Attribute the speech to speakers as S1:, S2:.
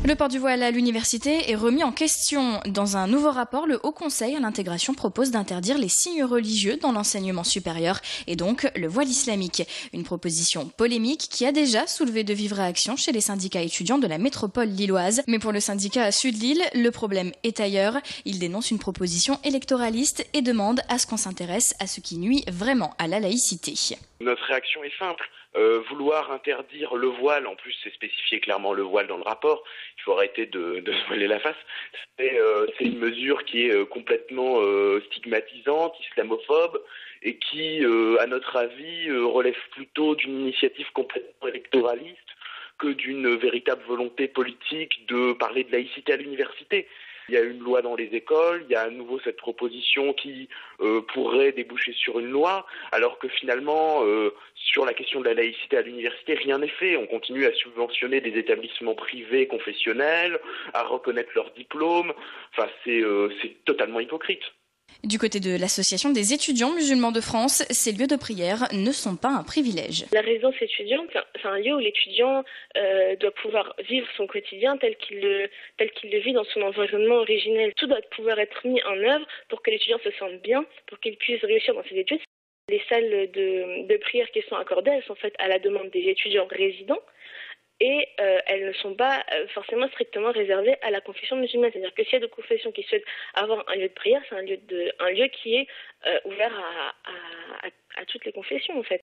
S1: Le port du voile à l'université est remis en question. Dans un nouveau rapport, le Haut Conseil à l'intégration propose d'interdire les signes religieux dans l'enseignement supérieur et donc le voile islamique. Une proposition polémique qui a déjà soulevé de vives réactions chez les syndicats étudiants de la métropole lilloise. Mais pour le syndicat Sud-Lille, le problème est ailleurs. Il dénonce une proposition électoraliste et demande à ce qu'on s'intéresse à ce qui nuit vraiment à la laïcité.
S2: Notre réaction est simple. Vouloir interdire le voile, en plus c'est spécifié clairement le voile dans le rapport, il faut arrêter de se voiler la face, c'est une mesure qui est complètement stigmatisante, islamophobe, et qui, à notre avis, relève plutôt d'une initiative complètement électoraliste que d'une véritable volonté politique de parler de laïcité à l'université. Il y a une loi dans les écoles, il y a à nouveau cette proposition qui pourrait déboucher sur une loi, alors que finalement, sur la question de la laïcité à l'université, rien n'est fait. On continue à subventionner des établissements privés confessionnels, à reconnaître leurs diplômes. Enfin, c'est totalement hypocrite.
S1: Du côté de l'Association des étudiants musulmans de France, ces lieux de prière ne sont pas un privilège.
S3: La résidence étudiante, c'est un lieu où l'étudiant doit pouvoir vivre son quotidien tel qu'il le vit dans son environnement originel. Tout doit pouvoir être mis en œuvre pour que l'étudiant se sente bien, pour qu'il puisse réussir dans ses études. Les salles de prière qui sont accordées, elles sont faites à la demande des étudiants résidents. Et elles ne sont pas forcément strictement réservées à la confession musulmane. C'est-à-dire que s'il y a de confessions qui souhaitent avoir un lieu de prière, c'est un lieu qui est ouvert à toutes les confessions en fait.